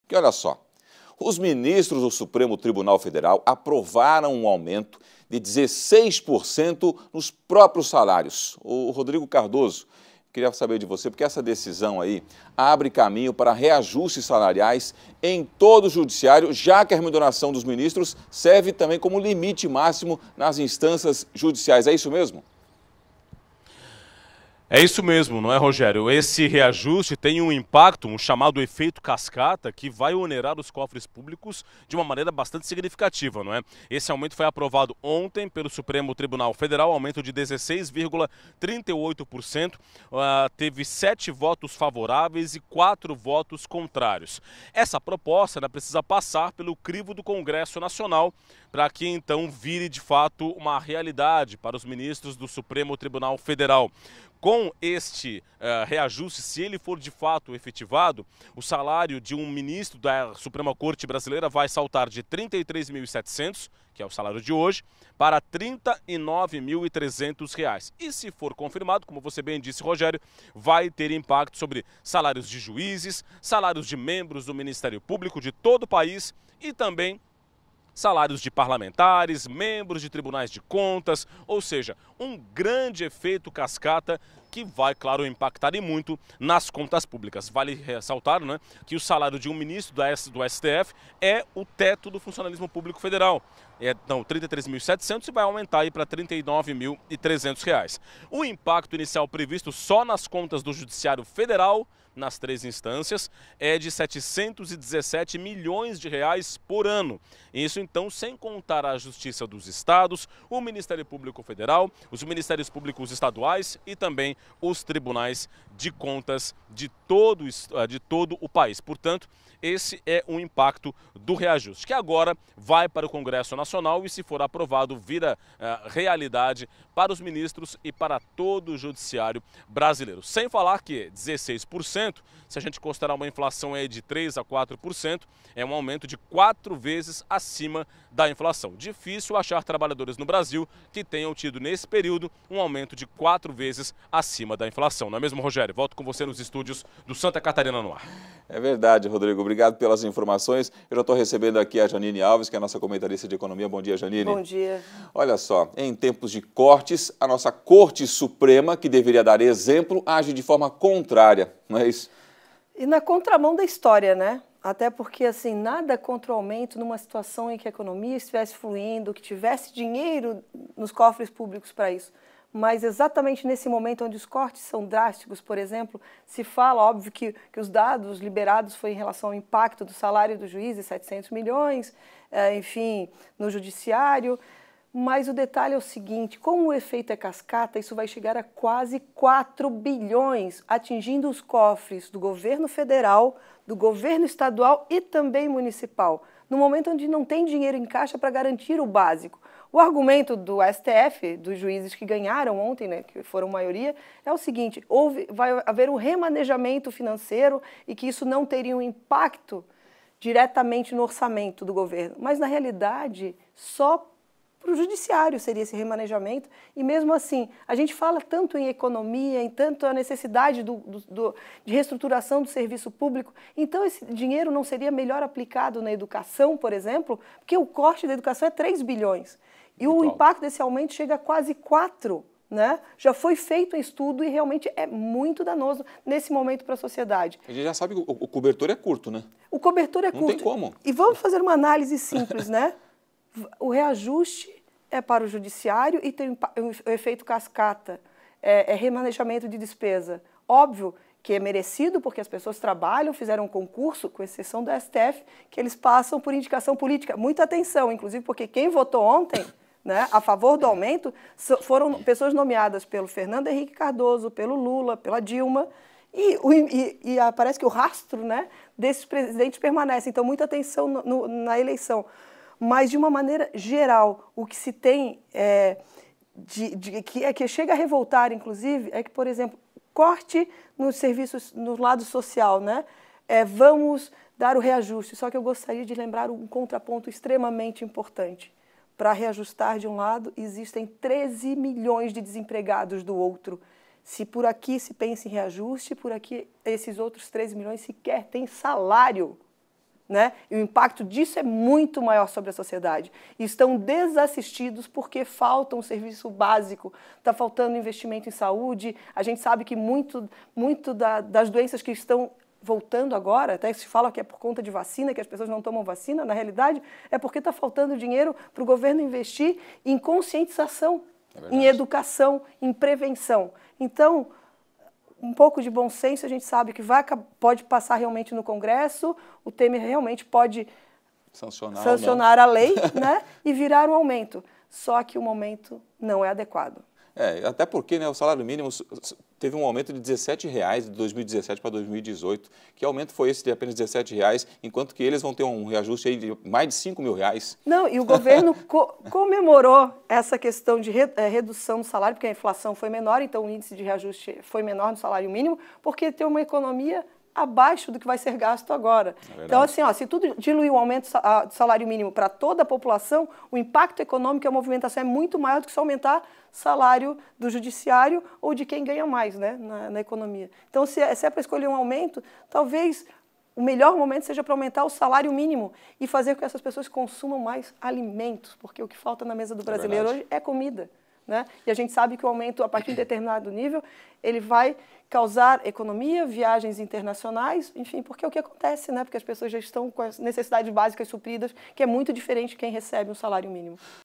Que olha só, os ministros do Supremo Tribunal Federal aprovaram um aumento de 16% nos próprios salários. O Rodrigo Cardoso, queria saber de você, porque essa decisão aí abre caminho para reajustes salariais em todo o judiciário, já que a remuneração dos ministros serve também como limite máximo nas instâncias judiciais. É isso mesmo? É isso mesmo, não é, Rogério? Esse reajuste tem um impacto, um chamado efeito cascata, que vai onerar os cofres públicos de uma maneira bastante significativa, não é? Esse aumento foi aprovado ontem pelo Supremo Tribunal Federal, aumento de 16,38%, teve 7 votos favoráveis e 4 votos contrários. Essa proposta precisa passar pelo crivo do Congresso Nacional para que então vire de fato uma realidade para os ministros do Supremo Tribunal Federal. Com este reajuste, se ele for de fato efetivado, o salário de um ministro da Suprema Corte Brasileira vai saltar de R$ 33.700, que é o salário de hoje, para R$ 39.300. E se for confirmado, como você bem disse, Rogério, vai ter impacto sobre salários de juízes, salários de membros do Ministério Público de todo o país e também salários de parlamentares, membros de tribunais de contas, ou seja, um grande efeito cascata que vai, claro, impactar e muito nas contas públicas. Vale ressaltar, né, que o salário de um ministro do STF é o teto do funcionalismo público federal. Então, R$ 33.700 e vai aumentar aí para R$ 39.300. O impacto inicial previsto só nas contas do Judiciário Federal, nas 3 instâncias, é de R$ 717 milhões por ano. Isso, então, sem contar a Justiça dos Estados, o Ministério Público Federal, os Ministérios Públicos Estaduais e também os tribunais de contas de todo o país. Portanto, esse é um impacto do reajuste, que agora vai para o Congresso Nacional e, se for aprovado, vira realidade para os ministros e para todo o judiciário brasileiro. Sem falar que 16%, se a gente considerar uma inflação aí de 3 a 4%, é um aumento de 4 vezes acima da inflação. Difícil achar trabalhadores no Brasil que tenham tido nesse período um aumento de 4 vezes acima da inflação. Não é mesmo, Rogério? Volto com você nos estúdios do Santa Catarina no ar. É verdade, Rodrigo. Obrigado pelas informações. Eu já estou recebendo aqui a Janine Alves, que é a nossa comentarista de economia. Bom dia, Janine. Bom dia. Olha só, em tempos de cortes, a nossa Corte Suprema, que deveria dar exemplo, age de forma contrária, não é isso? E na contramão da história, né? Até porque, assim, nada contra o aumento numa situação em que a economia estivesse fluindo, que tivesse dinheiro nos cofres públicos para isso. Mas exatamente nesse momento onde os cortes são drásticos, por exemplo, se fala, óbvio, que os dados liberados foi em relação ao impacto do salário do juiz, 700 milhões, enfim, no judiciário. Mas o detalhe é o seguinte, como o efeito é cascata, isso vai chegar a quase 4 bilhões, atingindo os cofres do governo federal, do governo estadual e também municipal, no momento onde não tem dinheiro em caixa para garantir o básico. O argumento do STF, dos juízes que ganharam ontem, né, que foram maioria, é o seguinte, vai haver um remanejamento financeiro e que isso não teria um impacto diretamente no orçamento do governo. Mas, na realidade, só para o judiciário seria esse remanejamento, e mesmo assim, a gente fala tanto em economia, em tanto a necessidade de reestruturação do serviço público, então esse dinheiro não seria melhor aplicado na educação, por exemplo, porque o corte da educação é 3 bilhões, e o impacto desse aumento chega a quase 4, né? Já foi feito um estudo e realmente é muito danoso nesse momento para a sociedade. A gente já sabe que o cobertor é curto, né? O cobertor é curto. Não tem como. E vamos fazer uma análise simples, né? O reajuste é para o judiciário e tem o efeito cascata, é remanejamento de despesa. Óbvio que é merecido porque as pessoas trabalham, fizeram um concurso, com exceção do STF, que eles passam por indicação política. Muita atenção, inclusive porque quem votou ontem, né, a favor do aumento foram pessoas nomeadas pelo Fernando Henrique Cardoso, pelo Lula, pela Dilma, e parece que o rastro, né, desses presidentes permanece. Então, muita atenção na eleição. Mas, de uma maneira geral, o que se tem que chega a revoltar, inclusive, é que, por exemplo, corte nos serviços, no lado social, né? Vamos dar o reajuste. Só que eu gostaria de lembrar um contraponto extremamente importante. Para reajustar de um lado, existem 13 milhões de desempregados do outro. Se por aqui se pensa em reajuste, por aqui esses outros 13 milhões sequer têm salário. né? E o impacto disso é muito maior sobre a sociedade. E estão desassistidos porque falta um serviço básico, está faltando investimento em saúde. A gente sabe que muito das doenças que estão voltando agora, até se fala que é por conta de vacina, que as pessoas não tomam vacina, na realidade é porque está faltando dinheiro para o governo investir em conscientização, em educação, em prevenção. Então, um pouco de bom senso, a gente sabe que pode passar realmente no Congresso, o Temer realmente pode sancionar a lei, né, e virar um aumento. Só que o momento não é adequado. Até porque, né, o salário mínimo teve um aumento de R$17 de 2017 para 2018. Que aumento foi esse de apenas R$17, enquanto que eles vão ter um reajuste aí de mais de R$5.000? Não, e o governo comemorou essa questão de redução do salário, porque a inflação foi menor, então o índice de reajuste foi menor no salário mínimo, porque tem uma economia abaixo do que vai ser gasto agora. Então, assim, se tudo diluir o aumento do salário mínimo para toda a população, o impacto econômico e a movimentação é muito maior do que se aumentar o salário do judiciário ou de quem ganha mais, né, na economia. Então, se é para escolher um aumento, talvez o melhor momento seja para aumentar o salário mínimo e fazer com que essas pessoas consumam mais alimentos, porque o que falta na mesa do brasileiro hoje é comida, né? E a gente sabe que o aumento, a partir de determinado nível, ele vai causar economia, viagens internacionais, enfim, porque é o que acontece, né? Porque as pessoas já estão com as necessidades básicas supridas, que é muito diferente de quem recebe um salário mínimo.